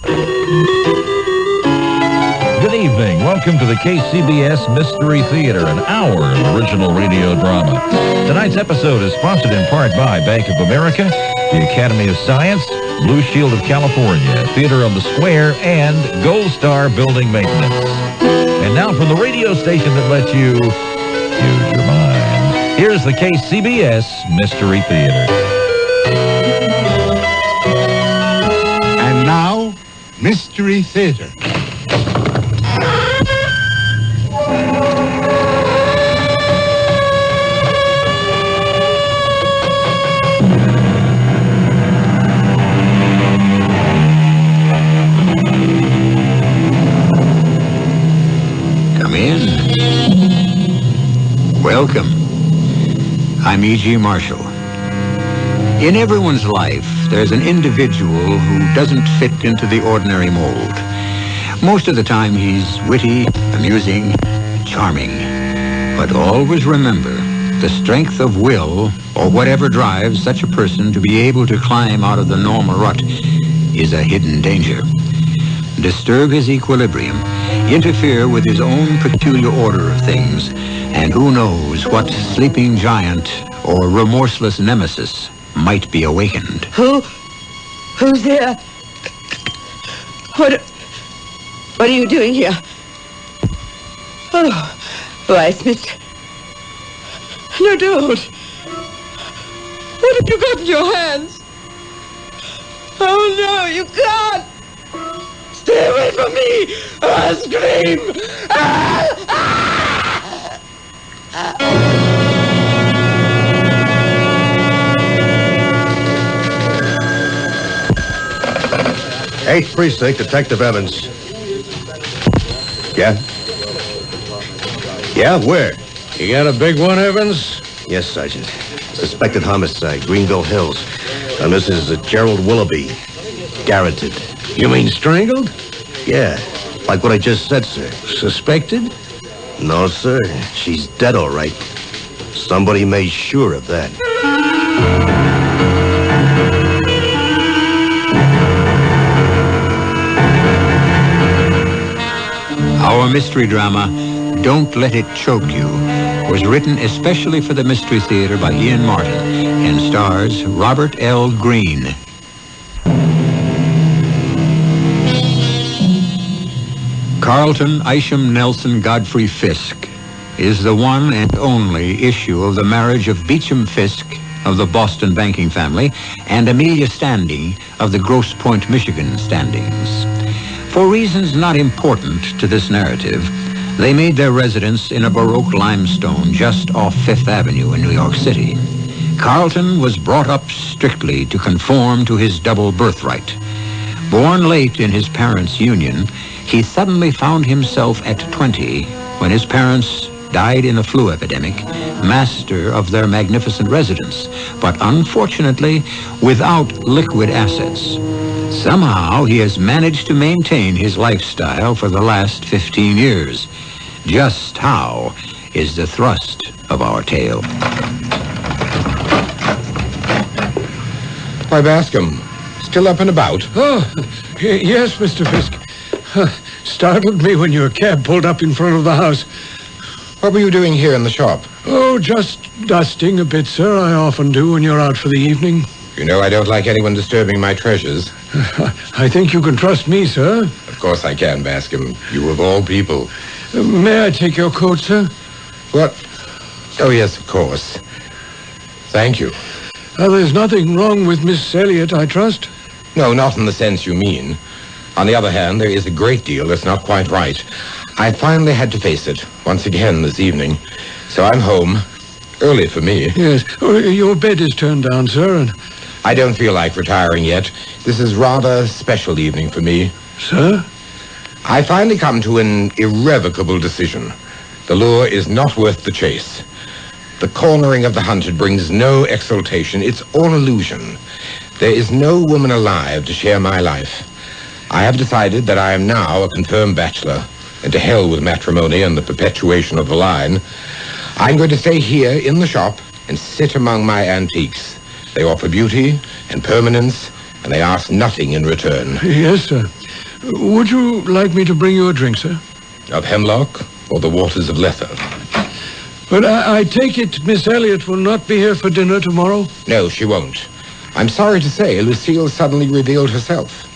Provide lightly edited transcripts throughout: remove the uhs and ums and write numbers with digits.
Good evening. Welcome to the CBS Mystery Theater, an hour of original radio drama. Tonight's episode is sponsored in part by Bank of America, the Academy of Science, Blue Shield of California, Theater on the Square, and Gold Star Building Maintenance. And now from the radio station that lets you use your mind, here's the CBS Mystery Theater. And now, Mystery Theater. Come in. Welcome. I'm E.G. Marshall. In everyone's life, there's an individual who doesn't fit into the ordinary mold. Most of the time, he's witty, amusing, charming. But always remember, the strength of will, or whatever drives such a person to be able to climb out of the normal rut, is a hidden danger. Disturb his equilibrium, interfere with his own peculiar order of things, and who knows what sleeping giant or remorseless nemesis might be awakened. Who's there? What are you doing here? Oh, Vice, mister. No, don't. What have you got in your hands? Oh, no, you can't. Stay away from me. I'll scream. Eighth Precinct, Detective Evans. Yeah? Yeah, where? You got a big one, Evans? Yes, Sergeant. Suspected homicide, Greenville Hills. And this is Gerald Willoughby. Garroted. You mean strangled? Yeah, like what I just said, sir. Suspected? No, sir. She's dead, all right. Somebody made sure of that. Our mystery drama, Don't Let It Choke You, was written especially for the Mystery Theater by Ian Martin and stars Robert L. Greene. Carlton Isham Nelson Godfrey Fisk is the one and only issue of the marriage of Beecham Fisk of the Boston banking family and Amelia Standing of the Grosse Pointe, Michigan standings. For reasons not important to this narrative, they made their residence in a Baroque limestone just off Fifth Avenue in New York City. Carlton was brought up strictly to conform to his double birthright. Born late in his parents' union, he suddenly found himself at 20 when his parents died in a flu epidemic, master of their magnificent residence, but unfortunately without liquid assets. Somehow he has managed to maintain his lifestyle for the last 15 years. Just how is the thrust of our tale. Why, Bascom, still up and about? Oh, yes, Mr. Fisk. Startled me when your cab pulled up in front of the house. What were you doing here in the shop? Oh, just dusting a bit, sir. I often do when you're out for the evening. You know I don't like anyone disturbing my treasures. I think you can trust me, sir. Of course I can, Bascom. You of all people. May I take your coat, sir? What? Oh, yes, of course. Thank you. There's nothing wrong with Miss Elliot, I trust? No, not in the sense you mean. On the other hand, there is a great deal that's not quite right. I finally had to face it once again this evening. So I'm home. Early for me. Yes. Oh, your bed is turned down, sir, and... I don't feel like retiring yet. This is rather a special evening for me. Sir? I finally come to an irrevocable decision. The lure is not worth the chase. The cornering of the hunted brings no exultation. It's all illusion. There is no woman alive to share my life. I have decided that I am now a confirmed bachelor, and to hell with matrimony and the perpetuation of the line. I'm going to stay here in the shop and sit among my antiques. They offer beauty and permanence, and they ask nothing in return. Yes, sir. Would you like me to bring you a drink, sir? Of hemlock or the waters of Lether? But I take it Miss Elliot will not be here for dinner tomorrow? No, she won't. I'm sorry to say, Lucille suddenly revealed herself.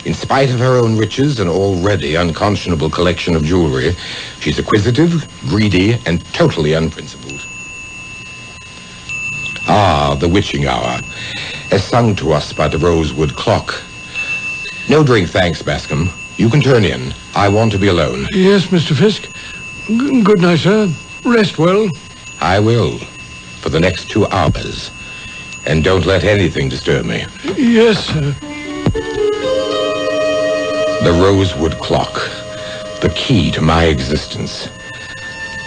In spite of her own riches and already unconscionable collection of jewelry, she's acquisitive, greedy, and totally unprincipled. Ah, the witching hour, as sung to us by the rosewood clock. No drink, thanks, Bascom. You can turn in. I want to be alone. Yes, Mr. Fisk. Good night, sir. Rest well. I will, for the next 2 hours. And don't let anything disturb me. Yes, sir. The rosewood clock, the key to my existence.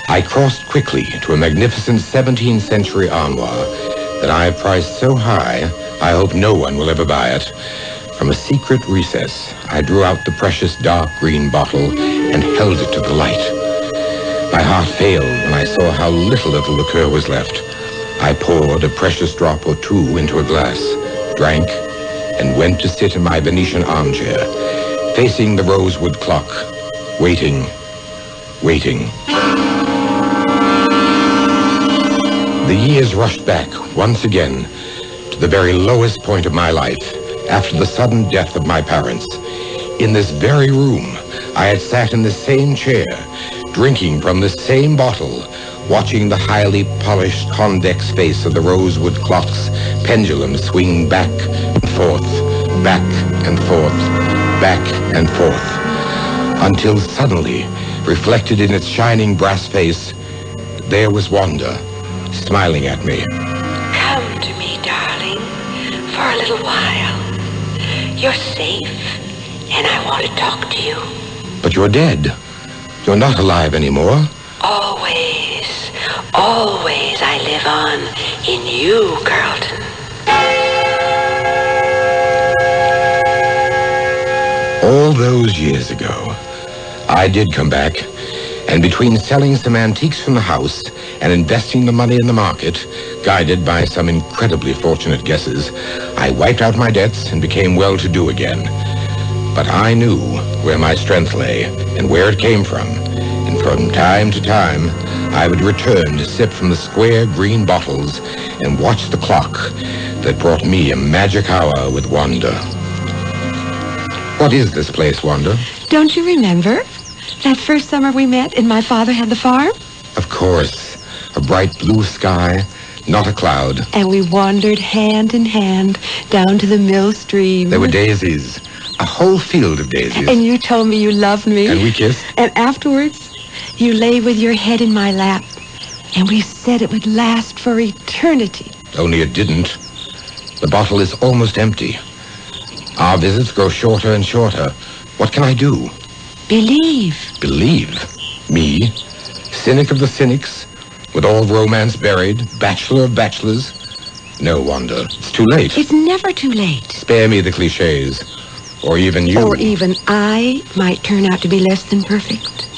I crossed quickly to a magnificent 17th century armoire that I have priced so high, I hope no one will ever buy it. From a secret recess, I drew out the precious dark green bottle and held it to the light. My heart failed when I saw how little of the liqueur was left. I poured a precious drop or 2 into a glass, drank, and went to sit in my Venetian armchair, facing the rosewood clock, waiting. The years rushed back once again to the very lowest point of my life after the sudden death of my parents. In this very room, I had sat in the same chair, drinking from the same bottle, watching the highly polished convex face of the rosewood clock's pendulum swing back and forth, back and forth, back and forth, until suddenly, reflected in its shining brass face, there was Wanda, smiling at me. Come to me, darling, for a little while. You're safe, and I want to talk to you. But you're dead. You're not alive anymore. Always I live on in you, Carlton. All those years ago, I did come back, and between selling some antiques from the house and investing the money in the market, guided by some incredibly fortunate guesses, I wiped out my debts and became well-to-do again. But I knew where my strength lay and where it came from, and from time to time, I would return to sip from the square green bottles and watch the clock that brought me a magic hour with Wanda. What is this place, Wanda? Don't you remember that first summer we met and my father had the farm? Of course. A bright blue sky, not a cloud. And we wandered hand in hand down to the mill stream. There were daisies, a whole field of daisies. And you told me you loved me. And we kissed. And afterwards, you lay with your head in my lap. And we said it would last for eternity. Only it didn't. The bottle is almost empty. Our visits grow shorter and shorter. What can I do? Believe. Believe? Me? Cynic of the cynics? With all romance buried? Bachelor of bachelors? No, Wanda. It's too late. It's never too late. Spare me the cliches. Or even you. Or even I might turn out to be less than perfect.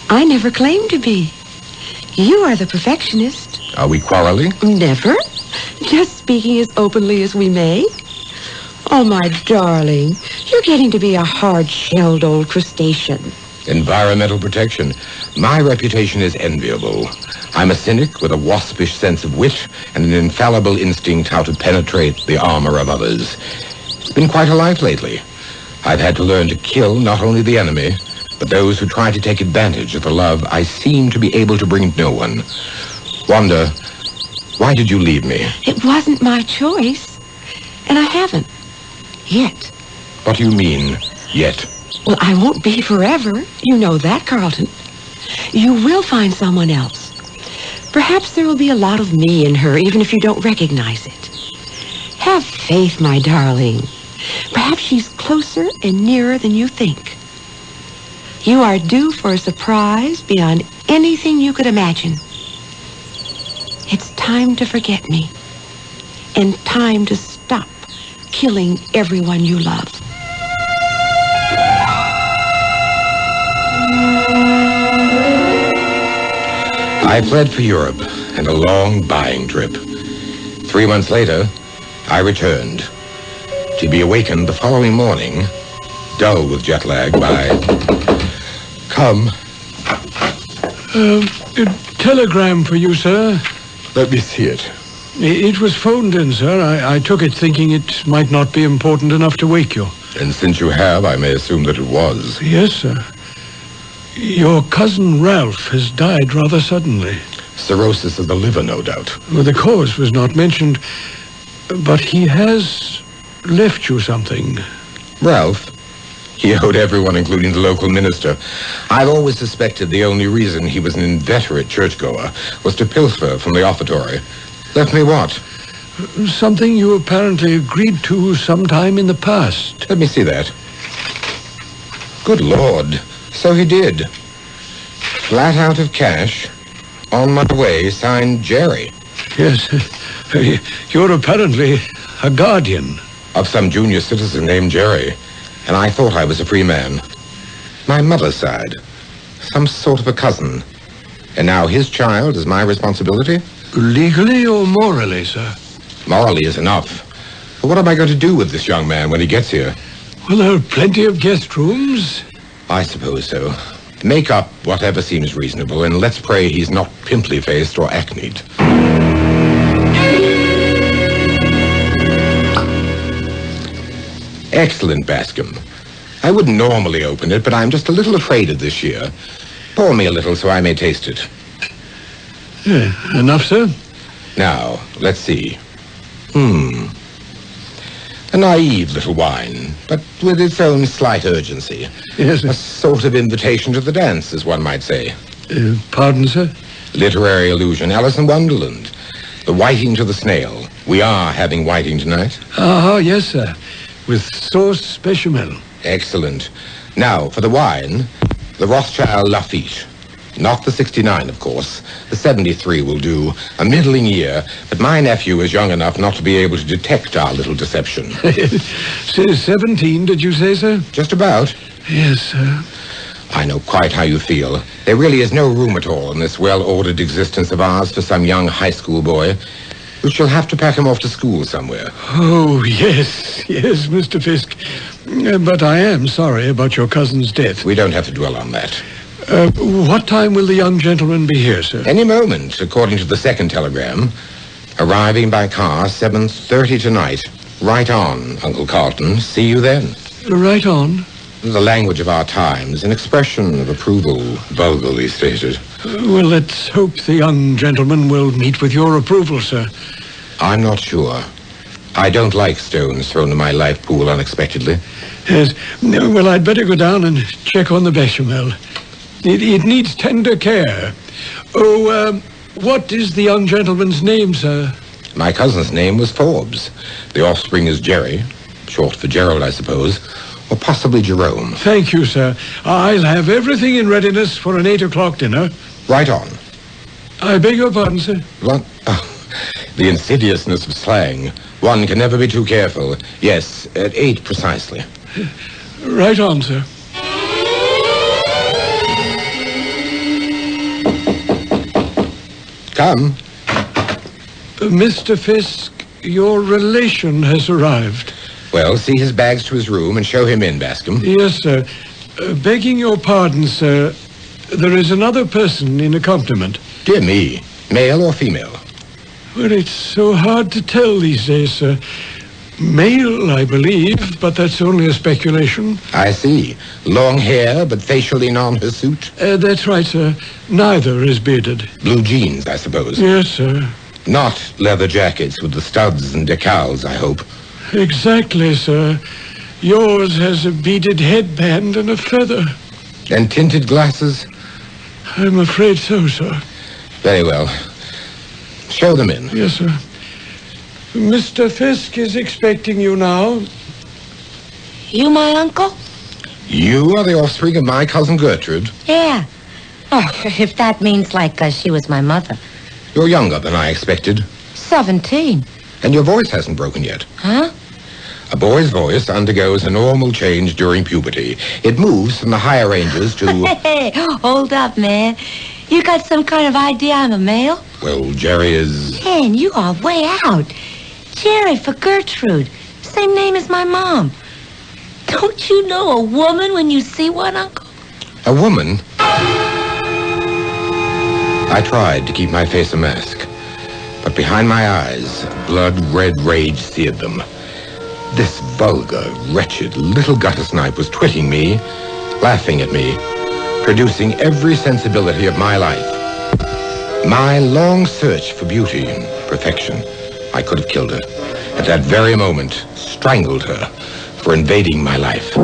I never claimed to be. You are the perfectionist. Are we quarreling? Never. Just speaking as openly as we may. Oh, my darling, you're getting to be a hard-shelled old crustacean. Environmental protection. My reputation is enviable. I'm a cynic with a waspish sense of wit and an infallible instinct how to penetrate the armor of others. It's been quite a life lately. I've had to learn to kill not only the enemy, but those who try to take advantage of the love I seem to be able to bring no one. Wanda, why did you leave me? It wasn't my choice, and I haven't. Yet. What do you mean, yet? Well, I won't be forever. You know that, Carlton. You will find someone else. Perhaps there will be a lot of me in her, even if you don't recognize it. Have faith, my darling. Perhaps she's closer and nearer than you think. You are due for a surprise beyond anything you could imagine. It's time to forget me, and time to stop killing everyone you love. I fled for Europe and a long buying trip. 3 months later, I returned, to be awakened the following morning Dull with jet lag. Bye. Come. A telegram for you, sir. Let me see it. It was phoned in, sir. I took it thinking it might not be important enough to wake you. And since you have, I may assume that it was. Yes, sir. Your cousin Ralph has died rather suddenly. Cirrhosis of the liver, no doubt. Well, the cause was not mentioned, but he has left you something. Ralph? He owed everyone, including the local minister. I've always suspected the only reason he was an inveterate churchgoer was to pilfer from the offertory. Left me what? Something you apparently agreed to sometime in the past. Let me see that. Good Lord. So he did. Flat out of cash. On my way, signed Jerry. Yes. You're apparently a guardian. Of some junior citizen named Jerry. And I thought I was a free man. My mother's side. Some sort of a cousin. And now his child is my responsibility? Legally or morally, sir? Morally is enough. But what am I going to do with this young man when he gets here? Well, there are plenty of guest rooms. I suppose so. Make up whatever seems reasonable, and let's pray he's not pimply-faced or acneed. Excellent, Bascom. I wouldn't normally open it, but I'm just a little afraid of this year. Pour me a little so I may taste it. Enough, sir? Now, let's see. A naive little wine, but with its own slight urgency. Yes, sir. A sort of invitation to the dance, as one might say. Pardon, sir? Literary allusion. Alice in Wonderland. The whiting to the snail. We are having whiting tonight. Ah, yes, sir. With sauce bechamel. Excellent. Now, for the wine, the Rothschild Lafitte. Not the 69, of course. The 73 will do. A middling year, but my nephew is young enough not to be able to detect our little deception. 17, did you say, sir? Just about. Yes, sir. I know quite how you feel. There really is no room at all in this well-ordered existence of ours for some young high school boy. We shall have to pack him off to school somewhere. Oh, yes, Mr. Fisk. But I am sorry about your cousin's death. We don't have to dwell on that. What time will the young gentleman be here, sir? Any moment, according to the second telegram. Arriving by car 7:30 tonight. Right on, Uncle Carlton. See you then. Right on. The language of our times, an expression of approval, vulgarly stated. Well, let's hope the young gentleman will meet with your approval, sir. I'm not sure. I don't like stones thrown in my life pool unexpectedly. Yes. Well, I'd better go down and check on the bechamel. It needs tender care. Oh, what is the young gentleman's name, sir? My cousin's name was Forbes. The offspring is Jerry. Short for Gerald, I suppose. Or possibly Jerome. Thank you, sir. I'll have everything in readiness for an 8 o'clock dinner. Right on. I beg your pardon, sir. What? Oh, the insidiousness of slang. One can never be too careful. Yes, at 8 precisely. Right on, sir. Come. Mr. Fisk, your relation has arrived. Well, see his bags to his room and show him in, Bascom. Yes, sir. Begging your pardon, sir, there is another person in accompaniment. Dear me. Male or female? Well, it's so hard to tell these days, sir. Male, I believe, but that's only a speculation. I see. Long hair, but facially non-hirsute? That's right, sir. Neither is bearded. Blue jeans, I suppose. Yes, sir. Not leather jackets with the studs and decals, I hope. Exactly, sir. Yours has a beaded headband and a feather. And tinted glasses? I'm afraid so, sir. Very well. Show them in. Yes, sir. Mr. Fisk is expecting you now. You my uncle? You are the offspring of my cousin Gertrude. Yeah. Oh, if that means like she was my mother. You're younger than I expected. 17. And your voice hasn't broken yet. Huh? A boy's voice undergoes a normal change during puberty. It moves from the higher ranges to... Hey, hold up, man. You got some kind of idea I'm a male? Well, Jerry is... Man, you are way out. Jerry for Gertrude. Same name as my mom. Don't you know a woman when you see one, Uncle? A woman? I tried to keep my face a mask, but behind my eyes, blood-red rage seared them. This vulgar, wretched little gutter snipe was twitting me, laughing at me, producing every sensibility of my life. My long search for beauty and perfection. I could have killed her. At that very moment, strangled her for invading my life.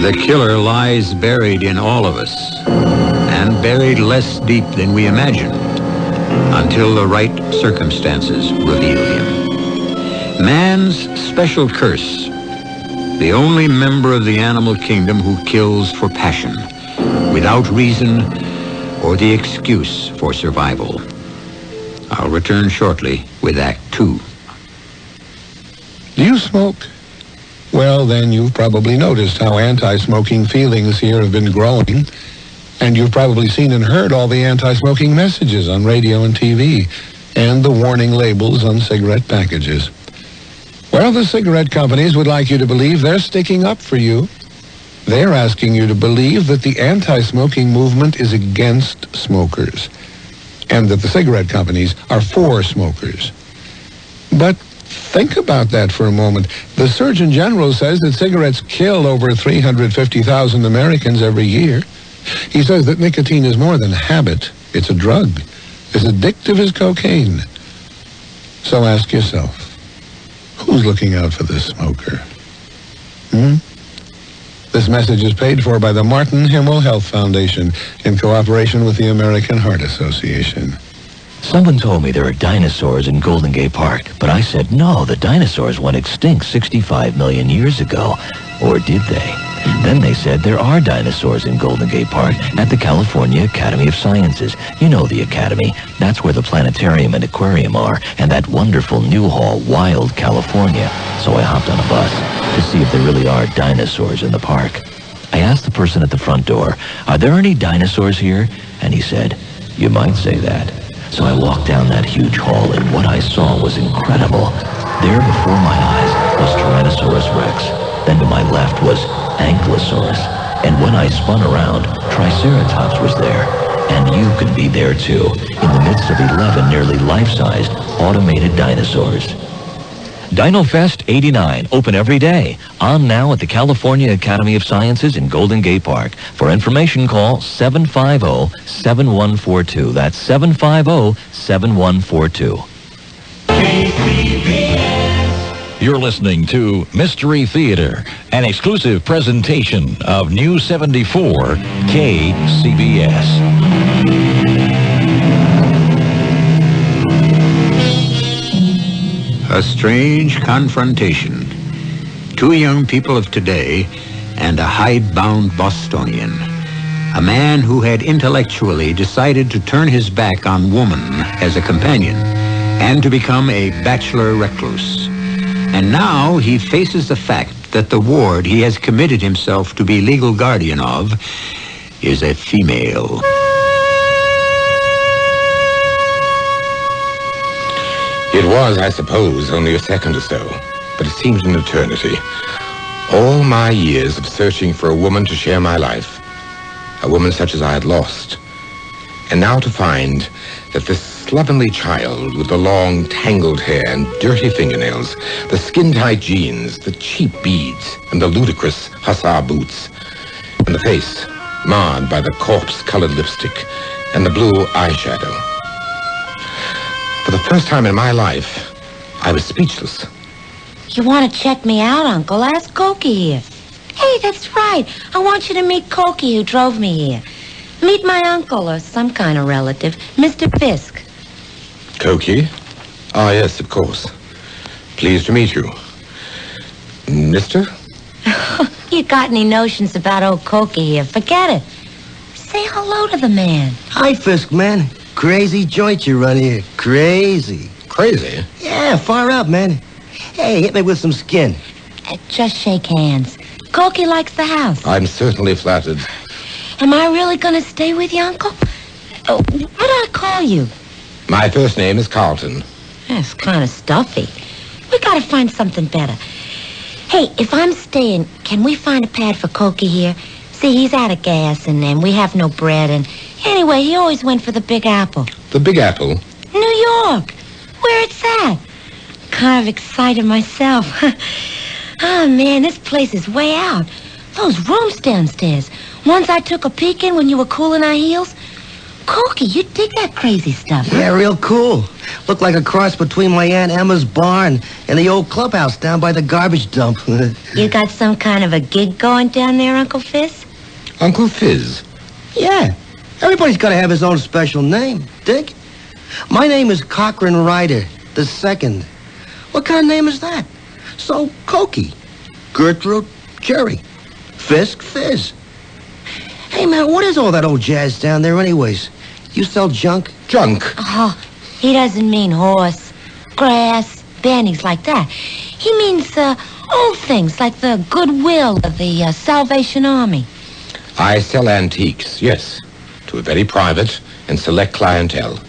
The killer lies buried in all of us, and buried less deep than we imagined, until the right circumstances reveal him. Man's special curse, the only member of the animal kingdom who kills for passion, without reason or the excuse for survival. I'll return shortly with Act 2. Do you smoke? Well, then you've probably noticed how anti-smoking feelings here have been growing. And you've probably seen and heard all the anti-smoking messages on radio and TV, and the warning labels on cigarette packages. Well, the cigarette companies would like you to believe they're sticking up for you. They're asking you to believe that the anti-smoking movement is against smokers, and that the cigarette companies are for smokers. But think about that for a moment. The Surgeon General says that cigarettes kill over 350,000 Americans every year. He says that nicotine is more than a habit. It's a drug, as addictive as cocaine. So ask yourself, who's looking out for the smoker? This message is paid for by the Martin Himmel Health Foundation in cooperation with the American Heart Association. Someone told me there are dinosaurs in Golden Gate Park, but I said, no, the dinosaurs went extinct 65 million years ago. Or did they? Then they said there are dinosaurs in Golden Gate Park at the California Academy of Sciences. You know the Academy. That's where the planetarium and aquarium are, and that wonderful new hall, Wild, California. So I hopped on a bus to see if there really are dinosaurs in the park. I asked the person at the front door, are there any dinosaurs here? And he said, you might say that. So I walked down that huge hall, and what I saw was incredible. There before my eyes was Tyrannosaurus Rex. Then to my left was Ankylosaurus. And when I spun around, Triceratops was there. And you could be there too, in the midst of 11 nearly life-sized automated dinosaurs. DinoFest 89, open every day. On now at the California Academy of Sciences in Golden Gate Park. For information, call 750-7142. That's 750-7142. You're listening to Mystery Theater, an exclusive presentation of News 74 KCBS. A strange confrontation. Two young people of today and a hidebound Bostonian. A man who had intellectually decided to turn his back on woman as a companion and to become a bachelor recluse. And now he faces the fact that the ward he has committed himself to be legal guardian of is a female. It was, I suppose, only a second or so, but it seemed an eternity. All my years of searching for a woman to share my life, a woman such as I had lost, and now to find that this slovenly child with the long, tangled hair and dirty fingernails, the skin-tight jeans, the cheap beads, and the ludicrous hussar boots, and the face marred by the corpse-colored lipstick and the blue eyeshadow. For the first time in my life, I was speechless. You want to check me out, Uncle? Ask Cokie here. Hey, that's right. I want you to meet Cokie, who drove me here. Meet my uncle or some kind of relative, Mr. Fisk. Cokie? Ah, yes, of course. Pleased to meet you. Mister? You got any notions about old Cokie here? Forget it. Say hello to the man. Hi, Fisk, man. Crazy joint you run here. Crazy. Crazy? Yeah, far out, man. Hey, hit me with some skin. Just shake hands. Cokie likes the house. I'm certainly flattered. Am I really going to stay with you, Uncle? Oh, what do I call you? My first name is Carlton. That's kind of stuffy. We gotta find something better. Hey, if I'm staying, can we find a pad for Cokie here? See, he's out of gas, and we have no bread, and anyway, he always went for the Big Apple. The Big Apple? New York. Where it's at. Kind of excited myself. Oh, man, this place is way out. Those rooms downstairs. Ones I took a peek in when you were cooling our heels. Cokie, you dig that crazy stuff, huh? Yeah, real cool. Looked like a cross between my Aunt Emma's barn and the old clubhouse down by the garbage dump. You got some kind of a gig going down there, Uncle Fizz? Uncle Fizz? Yeah. Everybody's got to have his own special name. Dig? My name is Cochrane Ryder II. What kind of name is that? So, Cokie, Gertrude, Jerry, Fisk, Fizz. Hey, man, what is all that old jazz down there anyways? You sell junk? Junk? Oh, he doesn't mean horse, grass, bannies like that. He means old things like the goodwill of the Salvation Army. I sell antiques, yes, to a very private and select clientele.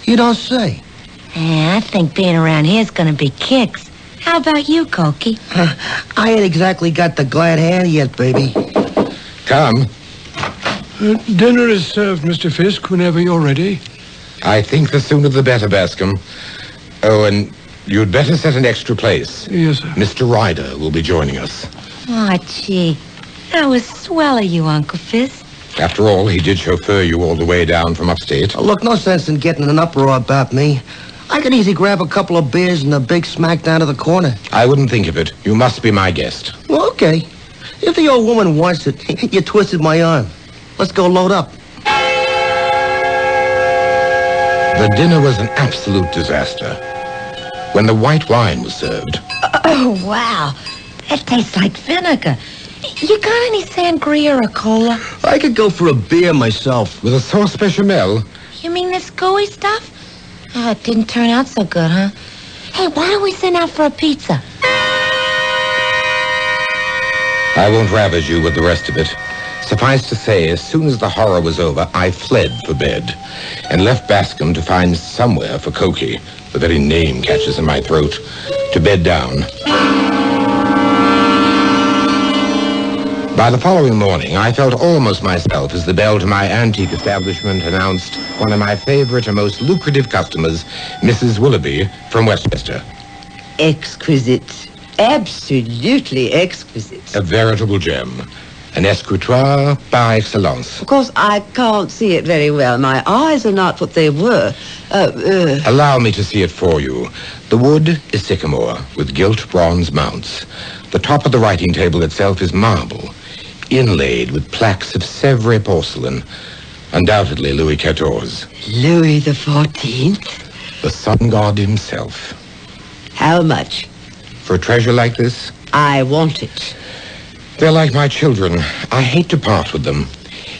You don't say. Yeah, I think being around here is going to be kicks. How about you, Cokie? I ain't exactly got the glad hand yet, baby. Come. Dinner is served, Mr. Fisk, whenever you're ready. I think the sooner the better, Bascom. Oh, and you'd better set an extra place. Yes, sir. Mr. Ryder will be joining us. Oh, gee. That was swell of you, Uncle Fizz. After all, he did chauffeur you all the way down from upstate. Oh, look, no sense in getting an uproar about me. I could easily grab a couple of beers and a big smack down to the corner. I wouldn't think of it. You must be my guest. Well, okay. If the old woman wants it, you twisted my arm. Let's go load up. The dinner was an absolute disaster. When the white wine was served... Oh, wow. That tastes like vinegar. You got any sangria or cola? I could go for a beer myself. With a sauce bechamel? You mean this gooey stuff? Oh, it didn't turn out so good, huh? Hey, why don't we send out for a pizza? I won't ravage you with the rest of it. Suffice to say, as soon as the horror was over, I fled for bed and left Bascom to find somewhere for Cokie, the very name catches in my throat, to bed down. By the following morning, I felt almost myself as the bell to my antique establishment announced one of my favorite and most lucrative customers, Mrs. Willoughby from Westchester. Exquisite. Absolutely exquisite. A veritable gem. An escritoire par excellence. Of course, I can't see it very well. My eyes are not what they were. Allow me to see it for you. The wood is sycamore with gilt bronze mounts. The top of the writing table itself is marble, inlaid with plaques of Sèvres porcelain. Undoubtedly Louis XIV. Louis the 14th? The sun god himself. How much? For a treasure like this? I want it. They're like my children. I hate to part with them.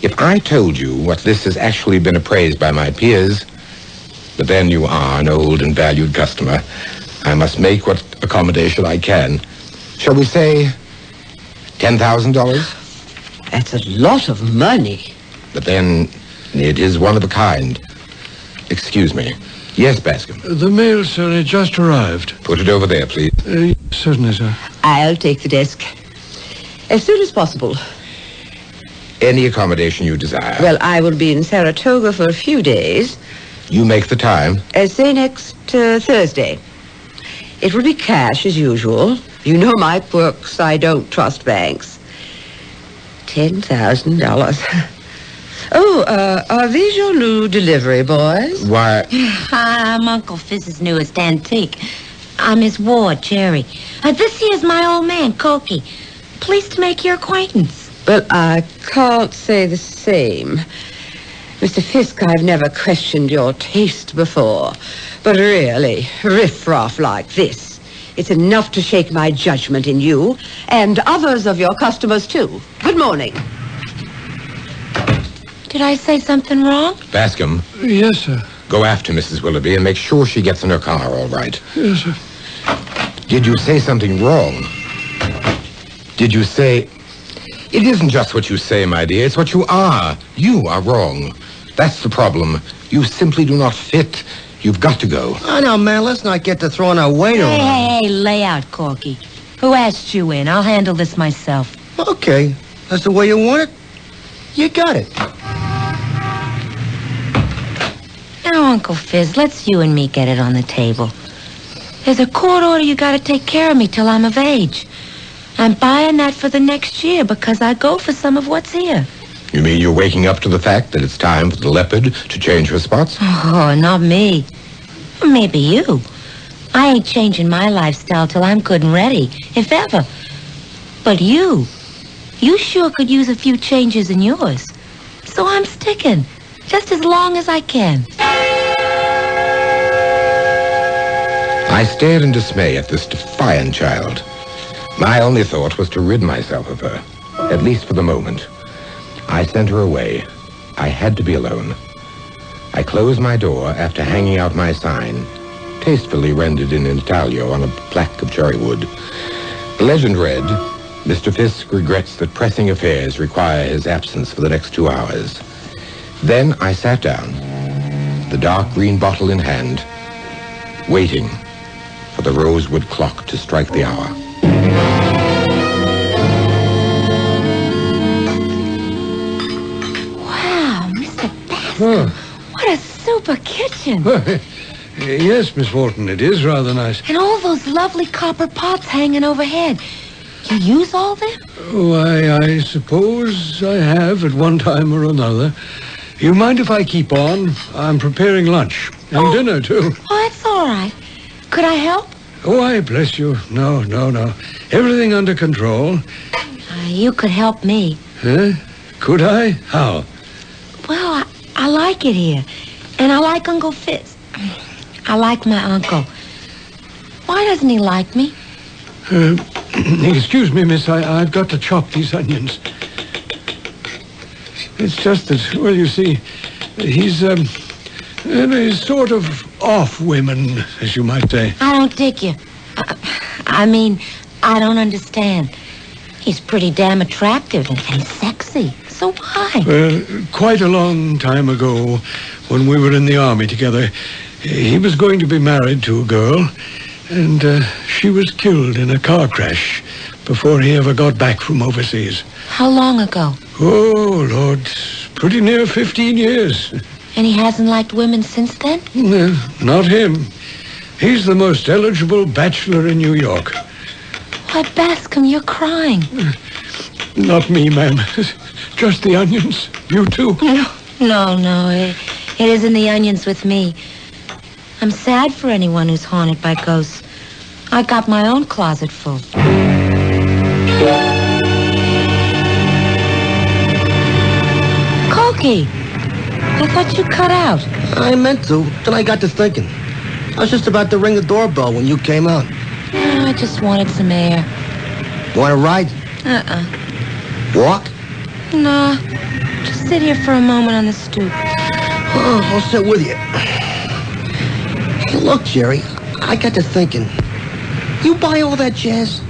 If I told you what this has actually been appraised by my peers, but then you are an old and valued customer. I must make what accommodation I can. Shall we say $10,000? That's a lot of money. But then it is one of a kind. Excuse me. Yes, Bascom. The mail, sir, it just arrived. Put it over there, please. Certainly, sir. I'll take the desk. As soon as possible. Any accommodation you desire. Well, I will be in Saratoga for a few days. You make the time. Say next Thursday. It will be cash as usual. You know my quirks. I don't trust banks. $10,000. Oh, are these your new delivery boys? Why? I'm Uncle Fizz's newest antique. I'm his ward, Jerry. This here's my old man, Cokie. Pleased to make your acquaintance. Well, I can't say the same. Mr. Fisk, I've never questioned your taste before. But really, riff-raff like this, it's enough to shake my judgment in you and others of your customers, too. Good morning. Did I say something wrong? Bascom. Yes, sir. Go after Mrs. Willoughby and make sure she gets in her car all right. Yes, sir. Did you say something wrong? Did you say... It isn't just what you say, my dear. It's what you are. You are wrong. That's the problem. You simply do not fit You've got to go. Oh, no, man, let's not get to throwing our weight around. Hey, lay out, Corky. Who asked you in? I'll handle this myself. Okay, that's the way you want it. You got it. Now, Uncle Fizz, let's you and me get it on the table. There's a court order you gotta take care of me till I'm of age. I'm buying that for the next year because I go for some of what's here. You mean you're waking up to the fact that it's time for the leopard to change her spots? Oh, not me. Maybe you. I ain't changing my lifestyle till I'm good and ready, if ever. But you sure could use a few changes in yours. So I'm sticking, just as long as I can. I stared in dismay at this defiant child. My only thought was to rid myself of her, at least for the moment. I sent her away. I had to be alone. I closed my door after hanging out my sign, tastefully rendered in intaglio on a plaque of cherry wood. The legend read, Mr. Fisk regrets that pressing affairs require his absence for the next 2 hours. Then I sat down, the dark green bottle in hand, waiting for the rosewood clock to strike the hour. Wow, Mr. Bascom, what a super kitchen. Yes, Miss Wharton, it is rather nice. And all those lovely copper pots hanging overhead. You use all them? Why, I suppose I have at one time or another. You mind if I keep on? I'm preparing lunch. And dinner, too. Oh, that's all right. Could I help? Oh, I bless you. No. Everything under control. You could help me. Huh? Could I? How? Well, I like it here. And I like Uncle Fizz. I like my uncle. Why doesn't he like me? Excuse me, miss. I've got to chop these onions. It's just that, well, you see, he's sort of off women, as you might say. I don't dig you. I mean, I don't understand. He's pretty damn attractive and sexy. So why? Well, quite a long time ago, when we were in the army together, he was going to be married to a girl, and she was killed in a car crash before he ever got back from overseas. How long ago? Oh, Lord, pretty near 15 years. And he hasn't liked women since then? No, not him. He's the most eligible bachelor in New York. Why, Bascom, you're crying. Not me, ma'am. Just the onions. You too. No. It isn't the onions with me. I'm sad for anyone who's haunted by ghosts. I got my own closet full. Corky, I thought you cut out. I meant to. Then I got to thinking. I was just about to ring the doorbell when you came out. I just wanted some air. Want to ride? Walk? Nah. Just sit here for a moment on the stoop. Oh, I'll sit with you. Hey, look, Jerry, I got to thinking. You buy all that jazz?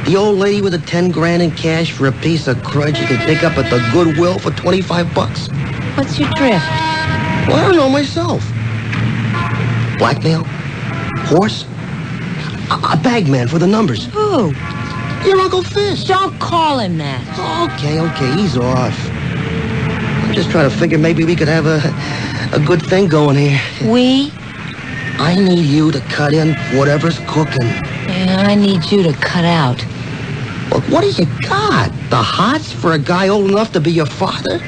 The old lady with the 10 grand in cash for a piece of crud you can pick up at the Goodwill for $25. What's your drift? Well, I don't know myself. Blackmail? Horse? A bagman for the numbers. Who? Your Uncle Fizz. Don't call him that. Okay, he's off. I'm just trying to figure maybe we could have a good thing going here. We? I need you to cut in whatever's cooking. Yeah, I need you to cut out. Look, what do you got? The hots for a guy old enough to be your father?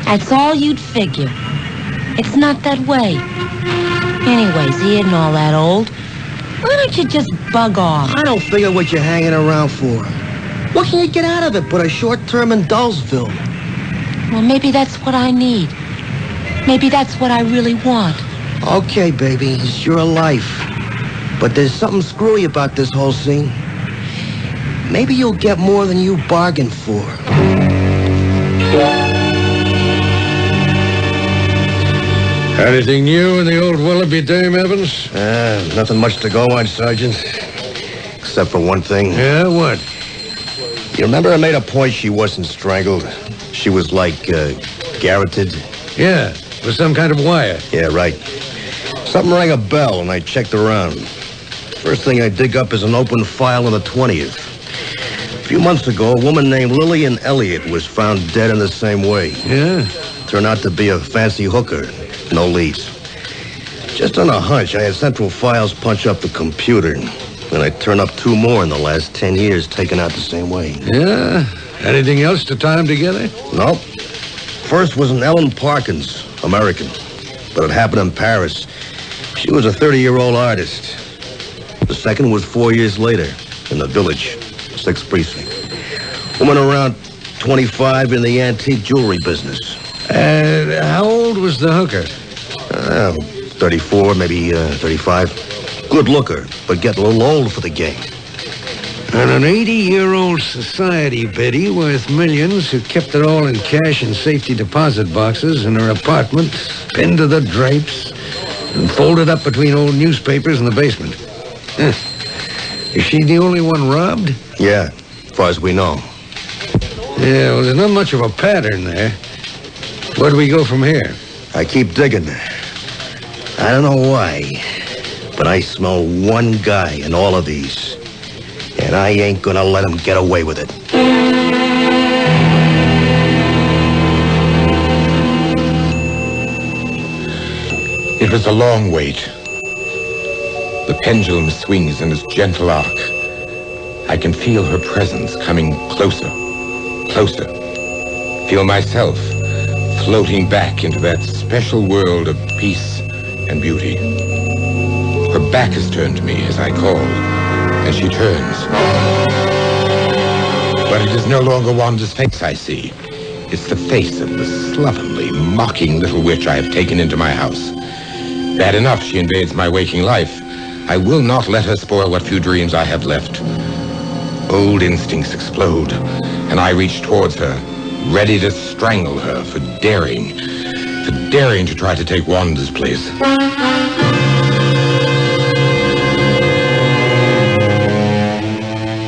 That's all you'd figure. It's not that way. Anyways, he isn't all that old. Why don't you just bug off? I don't figure what you're hanging around for. What can you get out of it but a short term in Dullsville? Well, maybe that's what I need. Maybe that's what I really want. Okay, baby, it's your life. But there's something screwy about this whole scene. Maybe you'll get more than you bargained for. Anything new in the old Willoughby dame, Evans? Nothing much to go on, Sergeant. Except for one thing. Yeah, what? You remember I made a point she wasn't strangled? She was like, garroted? Yeah, with some kind of wire. Yeah, right. Something rang a bell, and I checked around. First thing I dig up is an open file on the 20th. A few months ago, a woman named Lillian Elliott was found dead in the same way. Yeah? Turned out to be a fancy hooker. No leads. Just on a hunch, I had Central Files punch up the computer. And I turned up 2 more in the last 10 years taken out the same way. Yeah? Anything else to tie them together? Nope. First was an Ellen Parkins, American. But it happened in Paris. She was a 30-year-old artist. The second was 4 years later in the Village, 6th Precinct. Woman around 25 in the antique jewelry business. How old was the hooker? 34, maybe 35. Good looker, but getting a little old for the game. And an 80-year-old society biddy worth millions who kept it all in cash in safety deposit boxes in her apartment, pinned to the drapes, and folded up between old newspapers in the basement. Is she the only one robbed? Yeah, as far as we know. Yeah, well, there's not much of a pattern there. Where do we go from here? I keep digging. I don't know why, but I smell one guy in all of these. And I ain't gonna let him get away with it. It was a long wait. The pendulum swings in its gentle arc. I can feel her presence coming closer, closer. Feel myself floating back into that special world of peace and beauty. Her back is turned to me as I call, and she turns. But it is no longer Wanda's face I see. It's the face of the slovenly, mocking little witch I have taken into my house. Bad enough she invades my waking life. I will not let her spoil what few dreams I have left. Old instincts explode, and I reach towards her, ready to strangle her for daring to try to take Wanda's place.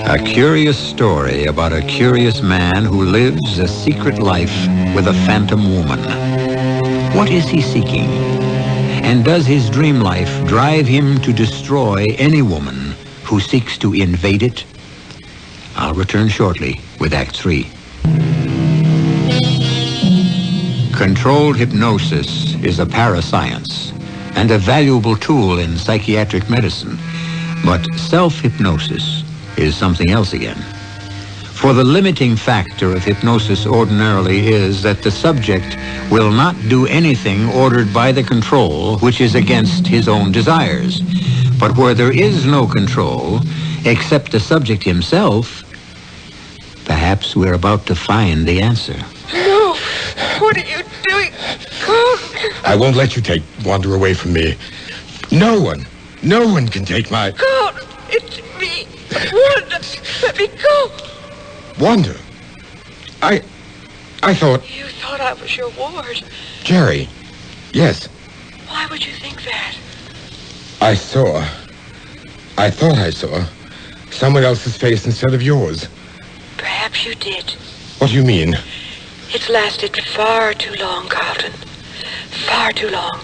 A curious story about a curious man who lives a secret life with a phantom woman. What is he seeking? And does his dream life drive him to destroy any woman who seeks to invade it? I'll return shortly with Act 3. Controlled hypnosis is a parascience and a valuable tool in psychiatric medicine. But self-hypnosis is something else again. For the limiting factor of hypnosis ordinarily is that the subject will not do anything ordered by the control which is against his own desires. But where there is no control, except the subject himself, perhaps we're about to find the answer. No! What are you doing? Carl! I won't let you take Wanda away from me. No one can take my... Carl! It's me! Wanda! Let me go! Wanda? I thought... You thought I was your ward. Jerry. Yes. Why would you think that? I thought I saw someone else's face instead of yours. Perhaps you did. What do you mean? It's lasted far too long, Carlton. Far too long.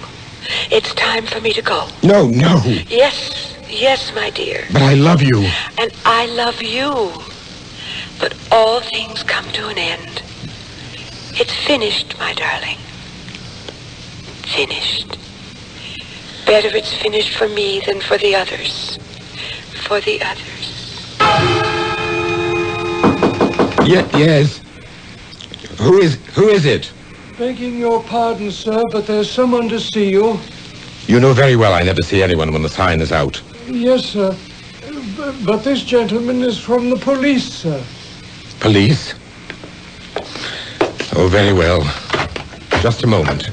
It's time for me to go. No. Yes, my dear. But I love you. And I love you. But all things come to an end. It's finished, my darling. Finished. Better it's finished for me than for the others. For the others. Yes. Who is it? Begging your pardon, sir, but there's someone to see you. You know very well I never see anyone when the sign is out. Yes, sir. But this gentleman is from the police, sir. Police? Oh, very well. Just a moment.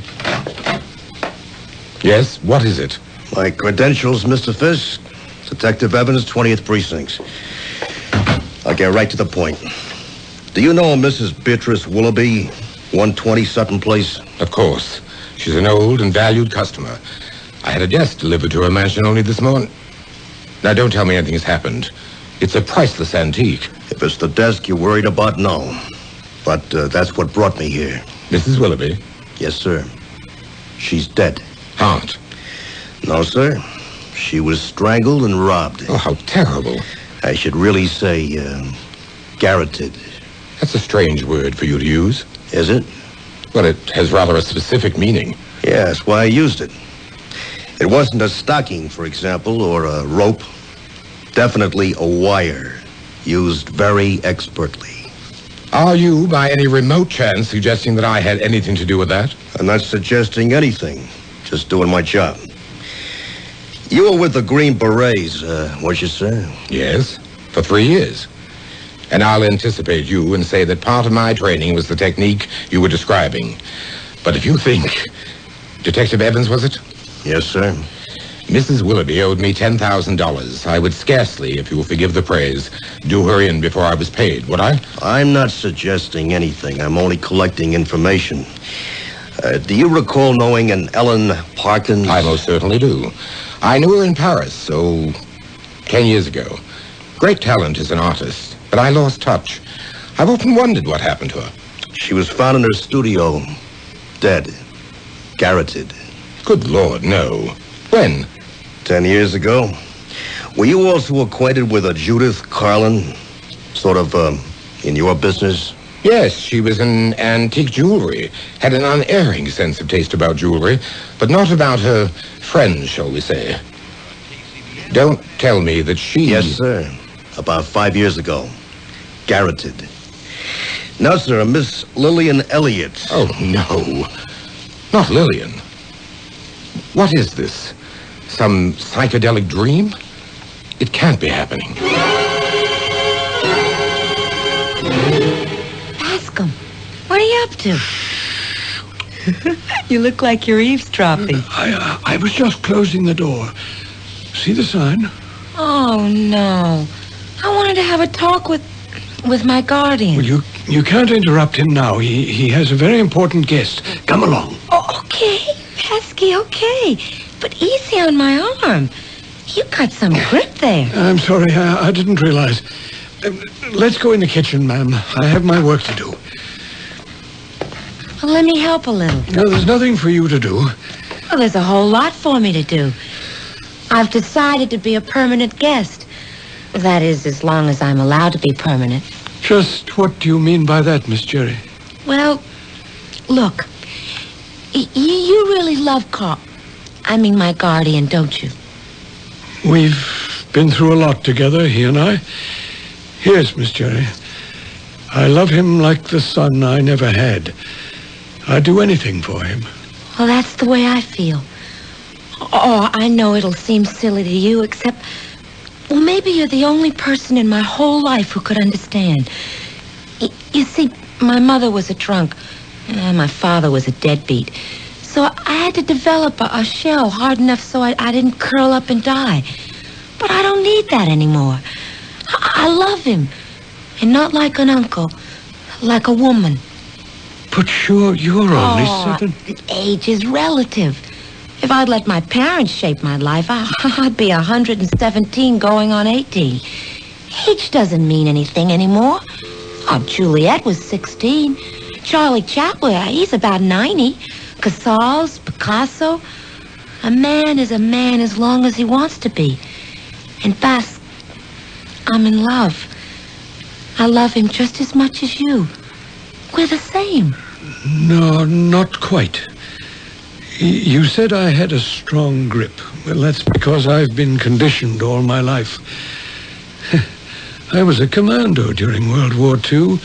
Yes, what is it? My credentials, Mr. Fisk. Detective Evans, 20th Precinct. I'll get right to the point. Do you know Mrs. Beatrice Willoughby, 120 Sutton Place? Of course. She's an old and valued customer. I had a desk delivered to her mansion only this morning. Now, don't tell me anything has happened. It's a priceless antique. If it's the desk you're worried about, no. But that's what brought me here. Mrs. Willoughby? Yes, sir. She's dead. Aunt? No, sir. She was strangled and robbed. Oh, how terrible. I should really say, garroted. That's a strange word for you to use. Is it? Well, it has rather a specific meaning. Yeah, that's why I used it. It wasn't a stocking, for example, or a rope. Definitely a wire, used very expertly. Are you, by any remote chance, suggesting that I had anything to do with that? I'm not suggesting anything. Just doing my job. You were with the Green Berets, weren't you, sir? Yes, for 3 years. And I'll anticipate you and say that part of my training was the technique you were describing. But if you think... Detective Evans, was it? Yes, sir. Mrs. Willoughby owed me $10,000. I would scarcely, if you will forgive the praise, do her in before I was paid, would I? I'm not suggesting anything. I'm only collecting information. Do you recall knowing an Ellen Parkins? I most certainly do. I knew her in Paris, 10 years ago. Great talent as an artist, but I lost touch. I've often wondered what happened to her. She was found in her studio, dead, garroted. Good Lord, no. When? 10 years ago. Were you also acquainted with a Judith Carlin? Sort of, in your business? Yes, she was in antique jewelry. Had an unerring sense of taste about jewelry, but not about her friends, shall we say. Don't tell me that she... Yes, sir. About 5 years ago. Garroted. Now, sir, a Miss Lillian Elliott. Oh, no. Not Lillian. What is this? Some psychedelic dream? It can't be happening. Bascom, what are you up to? You look like you're eavesdropping. I was just closing the door. See the sign? Oh, no. I wanted to have a talk with my guardian. Well, you can't interrupt him now. He has a very important guest. Come along. Oh, okay, Pesky, okay. But easy on my arm. You got some grip there. I'm sorry, I didn't realize. Let's go in the kitchen, ma'am. I have my work to do. Well, let me help a little. No, there's nothing for you to do. Well, there's a whole lot for me to do. I've decided to be a permanent guest. That is, as long as I'm allowed to be permanent. Just what do you mean by that, Miss Jerry? Well, look. You really love Carl. I mean, my guardian, don't you? We've been through a lot together, he and I. Yes, Miss Jerry. I love him like the son I never had. I'd do anything for him. Well, that's the way I feel. Oh, I know it'll seem silly to you, except... Well, maybe you're the only person in my whole life who could understand. You see, my mother was a drunk. My father was a deadbeat. So I had to develop a shell hard enough so I didn't curl up and die. But I don't need that anymore. I love him. And not like an uncle. Like a woman. But you're only 7. Age is relative. If I'd let my parents shape my life, I'd be 117 going on 18. Age doesn't mean anything anymore. Oh, Juliet was 16. Charlie Chaplin, he's about 90. Casals, Picasso. A man is a man as long as he wants to be. And Bas, I'm in love. I love him just as much as you. We're the same. No, not quite. You said I had a strong grip. Well, that's because I've been conditioned all my life. I was a commando during World War II.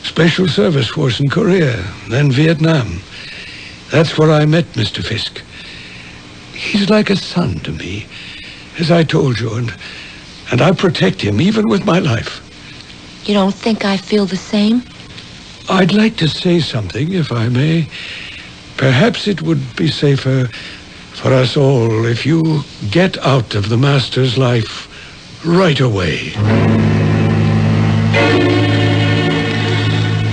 Special Service Force in Korea, then Vietnam. That's where I met Mr. Fisk. He's like a son to me, as I told you, and I protect him even with my life. You don't think I feel the same? I'd like to say something, if I may. Perhaps it would be safer for us all if you get out of the Master's life right away.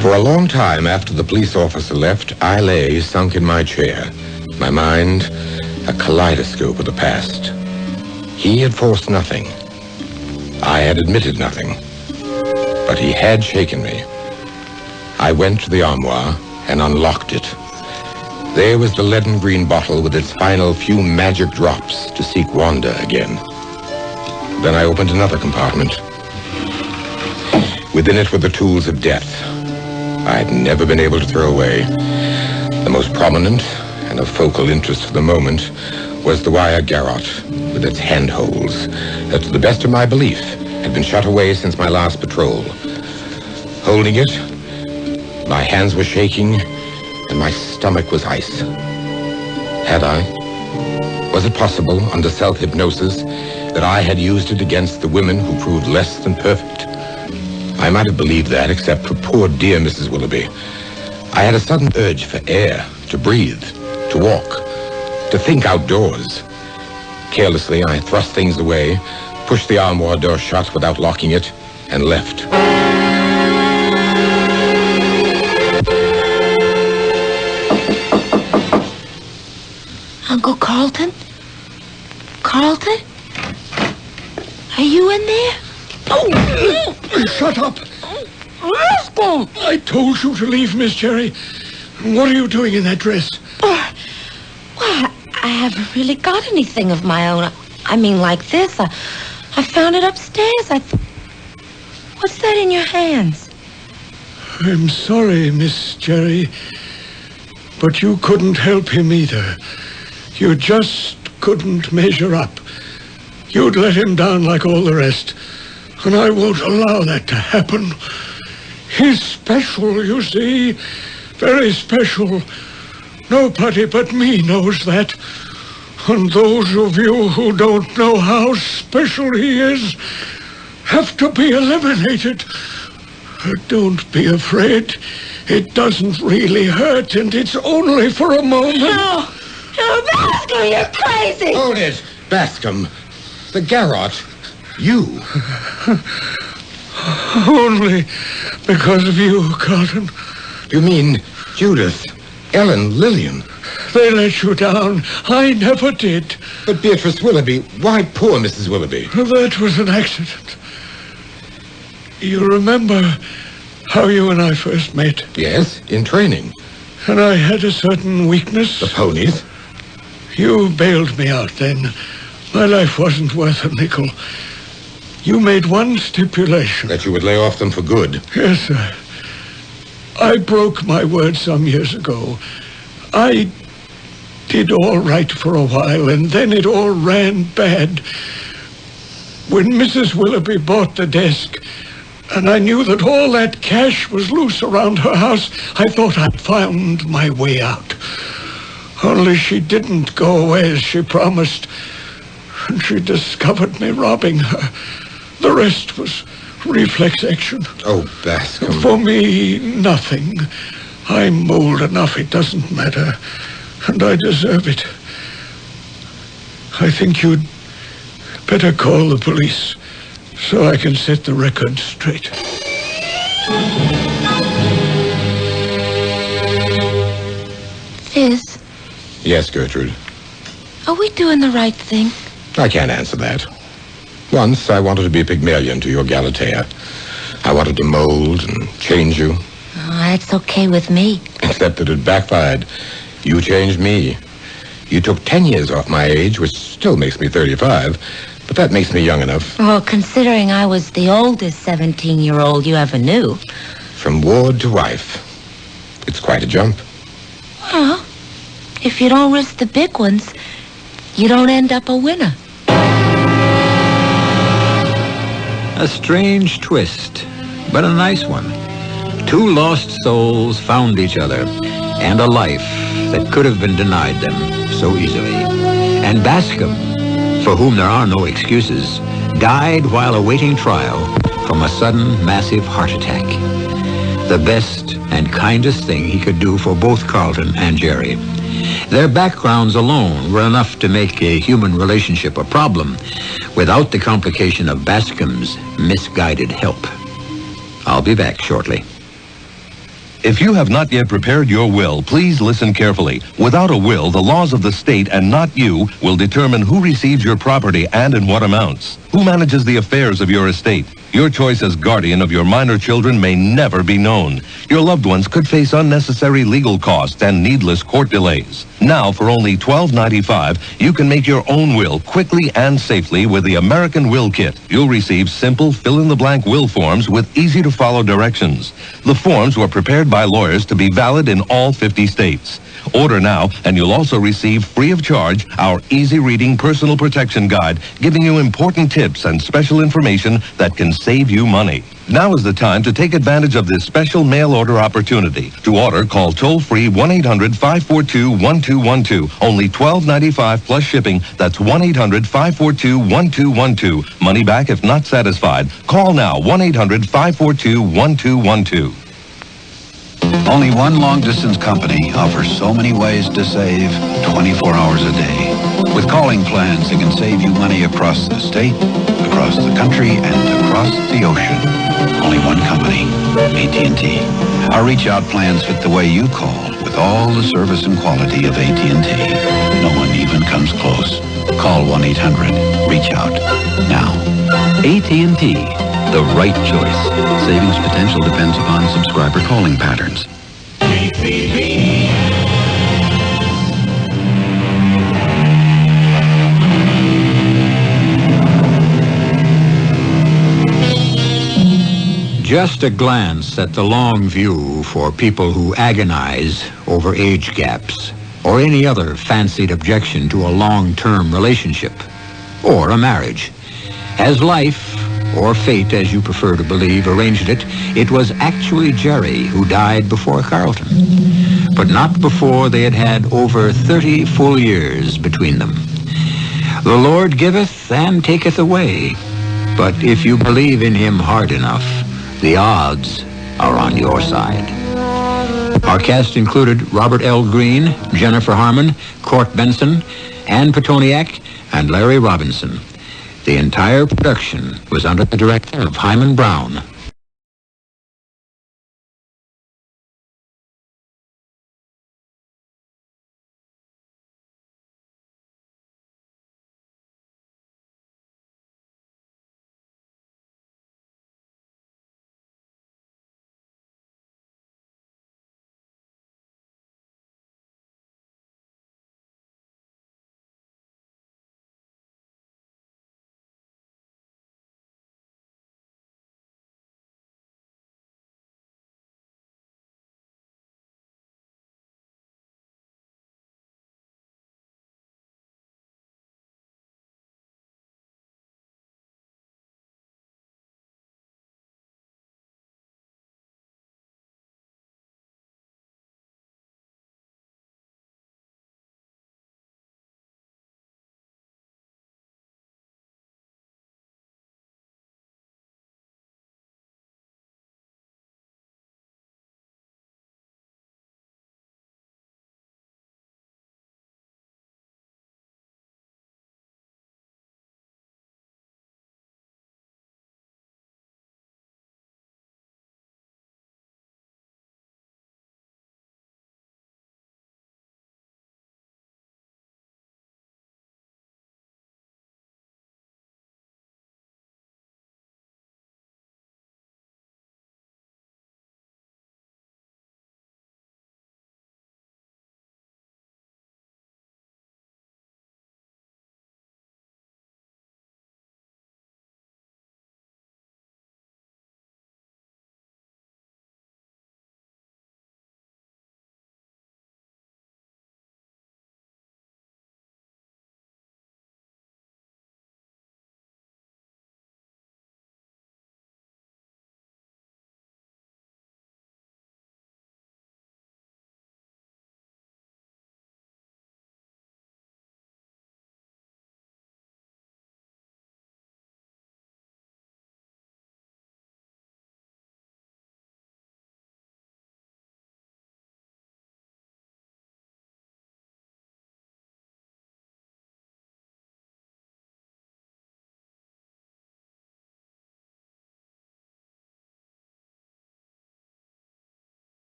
For a long time after the police officer left, I lay sunk in my chair, my mind a kaleidoscope of the past. He had forced nothing. I had admitted nothing. But he had shaken me. I went to the armoire and unlocked it. There was the leaden green bottle with its final few magic drops to seek Wanda again. Then I opened another compartment. Within it were the tools of death I had never been able to throw away. The most prominent and of focal interest for the moment was the wire garrote with its handholds that, to the best of my belief, had been shut away since my last patrol. Holding it, my hands were shaking and my stomach was ice. Had I? Was it possible, under self-hypnosis, that I had used it against the women who proved less than perfect? I might have believed that, except for poor dear Mrs. Willoughby. I had a sudden urge for air, to breathe, to walk, to think outdoors. Carelessly, I thrust things away, pushed the armoire door shut without locking it, and left. Uncle Carlton? Carlton? Are you in there? Oh, shut up. Rascal! I told you to leave, Miss Cherry. What are you doing in that dress? Well, I haven't really got anything of my own. I mean, like this. I found it upstairs. What's that in your hands? I'm sorry, Miss Cherry, but you couldn't help him either. You just couldn't measure up. You'd let him down like all the rest, and I won't allow that to happen. He's special, you see. Very special. Nobody but me knows that. And those of you who don't know how special he is have to be eliminated. Don't be afraid. It doesn't really hurt, and it's only for a moment. No, Bascom, you're crazy. Hold it, Bascom. The garrote. You. Only because of you, Carlton. You mean Judith, Ellen, Lillian? They let you down. I never did. But Beatrice Willoughby, why poor Mrs. Willoughby? That was an accident. You remember how you and I first met? Yes, in training. And I had a certain weakness. The ponies? You bailed me out then. My life wasn't worth a nickel. You made one stipulation. That you would lay off them for good. Yes, sir. I broke my word some years ago. I did all right for a while, and then it all ran bad. When Mrs. Willoughby bought the desk, and I knew that all that cash was loose around her house, I thought I'd found my way out. Only she didn't go away as she promised, and she discovered me robbing her. The rest was reflex action. Oh, Bascom. For me, nothing. I'm old enough, it doesn't matter. And I deserve it. I think you'd better call the police so I can set the record straight. Fizz, Yes, Gertrude. are we doing the right thing? I can't answer that. Once I wanted to be Pygmalion to your Galatea. I wanted to mold and change you. Oh, that's okay with me. Except that it backfired. You changed me. You took 10 years off my age, which still makes me 35, but that makes me young enough. Well, considering I was the oldest 17-year-old you ever knew. From ward to wife. It's quite a jump. Well, if you don't risk the big ones, you don't end up a winner. A strange twist, but a nice one. Two lost souls found each other, and a life that could have been denied them so easily. And Bascom, for whom there are no excuses, died while awaiting trial from a sudden massive heart attack. The best and kindest thing he could do for both Carlton and Jerry. Their backgrounds alone were enough to make a human relationship a problem without the complication of Bascom's misguided help. I'll be back shortly. If you have not yet prepared your will, please listen carefully. Without a will, the laws of the state and not you will determine who receives your property and in what amounts, who manages the affairs of your estate, Your choice as guardian of your minor children may never be known. Your loved ones could face unnecessary legal costs and needless court delays. Now, for only $12.95, you can make your own will quickly and safely with the American Will Kit. You'll receive simple fill-in-the-blank will forms with easy-to-follow directions. The forms were prepared by lawyers to be valid in all 50 states. Order now, and you'll also receive free of charge our easy-reading personal protection guide, giving you important tips and special information that can save you money. Now is the time to take advantage of this special mail order opportunity. To order, call toll-free 1-800-542-1212. Only $12.95 plus shipping. That's 1-800-542-1212. Money back if not satisfied. Call now, 1-800-542-1212. Only one long-distance company offers so many ways to save 24 hours a day. With calling plans that can save you money across the state, across the country, and across the ocean. Only one company, AT&T. Our reach-out plans fit the way you call with all the service and quality of AT&T. No one even comes close. Call 1-800-REACH-OUT now. AT&T, the right choice. Savings potential depends upon subscriber calling patterns. Just a glance at the long view for people who agonize over age gaps or any other fancied objection to a long-term relationship or a marriage. As life, or fate as you prefer to believe, arranged it, it was actually Jerry who died before Carlton, but not before they had had over 30 full years between them. The Lord giveth and taketh away, but if you believe in him hard enough, the odds are on your side. Our cast included Robert L. Green, Jennifer Harmon, Court Benson, Ann Petoniak, and Larry Robinson. The entire production was under the direction of Himan Brown.